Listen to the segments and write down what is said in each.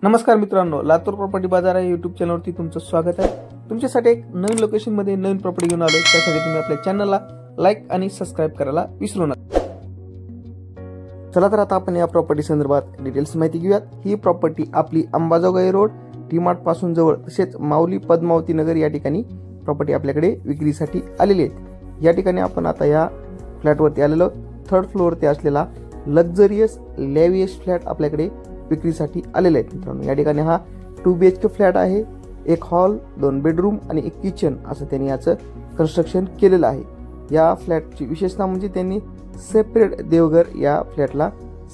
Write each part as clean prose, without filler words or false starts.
नमस्कार मित्रांनो, लातूर प्रॉपर्टी बाजार या यूट्यूब चॅनलवरती तुमचं स्वागत आहे। तुमच्यासाठी एक नवीन लोकेशन मध्ये नवीन प्रॉपर्टी घेऊन आलोय। त्यासाठी तुम्ही आपल्या चॅनलला लाईक आणि सबस्क्राइब करायला विसरू नका। चला तर आता आपण या प्रॉपर्टी संदर्भात डिटेल्स माहिती घेऊयात। ही प्रॉपर्टी आपली अंबाजोगाई रोड डी-मार्ट पासून जवळ तसेच माऊली पद्मावती नगर या ठिकाणी प्रॉपर्टी आपल्याकडे विक्रीसाठी आलेली आहे। या ठिकाणी आपण आता या फ्लॅटवरती आलेलो थर्ड फ्लोअरवरती असलेला लक्झरियस लॅवियस फ्लॅट आपल्याकडे विक्रीसाठी आलेले आहेत मित्रांनो। या ठिकाणी हा 2 BHK फ्लॅट आहे। एक हॉल, 2 बेडरूम आणि एक किचन असं त्यांनी याचं कन्स्ट्रक्शन केलेलं आहे। या फ्लॅटची विशेषता म्हणजे त्यांनी सेपरेट देवघर या फ्लॅटला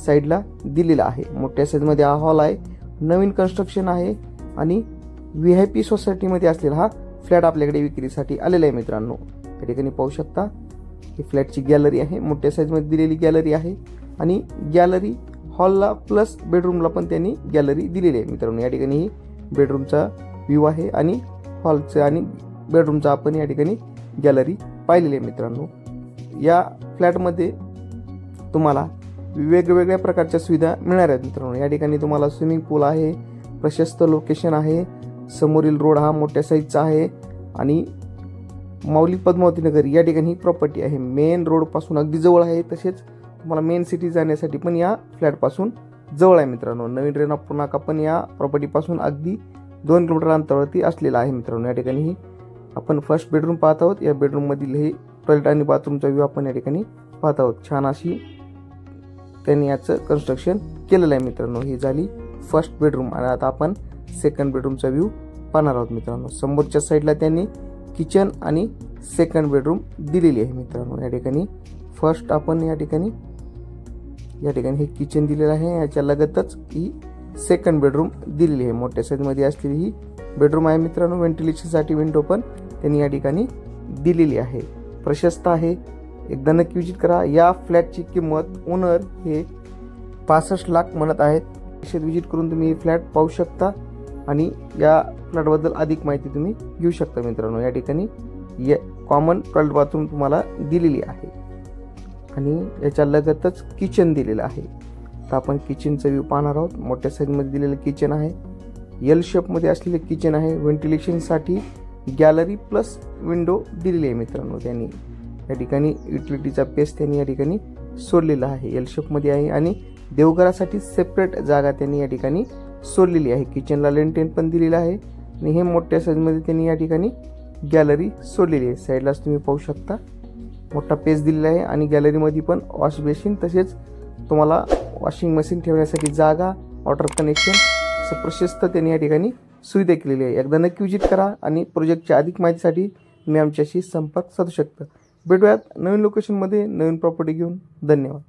साइडला दिलेला आहे। मोठ्या साईजमध्ये हा हॉल आहे, नवीन कन्स्ट्रक्शन आहे आणि VIP सोसायटीमध्ये असलेला हा फ्लॅट आपल्याकडे विक्रीसाठी आलेला आहे मित्रांनो। या ठिकाणी पाहू शकता ही फ्लॅटची गॅलरी आहे, मोठ्या साईजमध्ये दिलेली गॅलरी आहे आणि गॅलरी हॉलला प्लस बेडरूमला पण त्यांनी गॅलरी दिलेली आहे मित्रांनो। या ठिकाणी ही बेडरूमचा व्ह्यू आहे आणि हॉलचा आणि बेडरूमचा आपण या ठिकाणी गॅलरी पाहिलेली आहे मित्रांनो। या फ्लॅटमध्ये तुम्हाला वेगवेगळ्या प्रकारच्या सुविधा मिळणार आहेत मित्रांनो। या ठिकाणी तुम्हाला स्विमिंग पूल आहे, प्रशस्त लोकेशन आहे, समोरील रोड हा मोठ्या साईजचा आहे आणि माऊली पद्मावती नगर या ठिकाणी ही प्रॉपर्टी आहे। मेन रोड पासून अगदी जवळ आहे, तसेच तुम्हाला मेन सिटी जाण्यासाठी पण या फ्लॅट पासून जवळ आहे मित्रांनो। नवीन रेणापूर नाका पण या प्रॉपर्टी पासून अगदी 2 किलोमीटर अंतरावरती असलेला आहे मित्रांनो। या ठिकाणी ही आपण फर्स्ट बेडरूम पाहत आहोत। या बेडरूम मधील हे टॉयलेट आणि बाथरूमचा व्ह्यू आपण या ठिकाणी पाहत आहोत। छान अशी त्यांनी याचं कन्स्ट्रक्शन केलेलं आहे मित्रांनो। ही झाली फर्स्ट बेडरूम आणि आता आपण सेकंड बेडरूमचा व्ह्यू पाहणार आहोत मित्रांनो। समोरच्या साईडला त्यांनी किचन आणि सेकंड बेडरूम दिलेली आहे मित्रांनो। या ठिकाणी फर्स्ट आपण या ठिकाणी हे किचन दिलेलं आहे, याच्या लगतच ही सेकंड बेडरूम दिलेली आहे। मोठ्या साईजमध्ये असलेली ही बेडरूम आहे मित्रांनो। व्हेंटिलेशनसाठी विंडो पण त्यांनी या ठिकाणी दिलेली आहे, प्रशस्त आहे। एकदा नक्की विजिट करा। या फ्लॅटची किंमत ओनर हे 65 लाख म्हणत आहेत। विजिट करून तुम्ही फ्लॅट पाहू शकता आणि या फ्लॅटबद्दल अधिक माहिती तुम्ही घेऊ शकता मित्रांनो। या ठिकाणी कॉमन टॉयलेट बाथरूम तुम्हाला दिलेली आहे आणि याच्या लगतच किचन दिलेलं आहे। तर आपण किचनचा व्ह्यू पाहणार आहोत। मोठ्या साईजमध्ये दिलेलं किचन आहे, एल शेपमध्ये असलेले किचन आहे। व्हेंटिलेशनसाठी गॅलरी प्लस विंडो दिलेली आहे मित्रांनो त्यांनी। या ठिकाणी युटिलिटीचा पेस त्यांनी या ठिकाणी सोडलेला आहे, एल शेपमध्ये आहे आणि देवघरासाठी सेपरेट जागा त्यांनी या ठिकाणी सोडलेली आहे। किचनला लेंटेन पण दिलेला आहे आणि हे मोठ्या साईजमध्ये त्यांनी या ठिकाणी गॅलरी सोडलेली आहे। साईडलाच तुम्ही पाहू शकता मोठा पेस दिलेला आहे आणि गॅलरीमध्ये पण वॉश बेसिन तसेच तुम्हाला वॉशिंग मशीन ठेवण्यासाठी जागा, वॉटर कनेक्शन असं प्रशस्त त्यांनी या ठिकाणी सुविधा केलेली आहे। एकदा नक्की विजिट करा आणि प्रोजेक्टच्या अधिक माहितीसाठी तुम्ही आमच्याशी संपर्क साधू शकता। भेटूयात नवीन लोकेशनमध्ये नवीन प्रॉपर्टी घेऊन। धन्यवाद।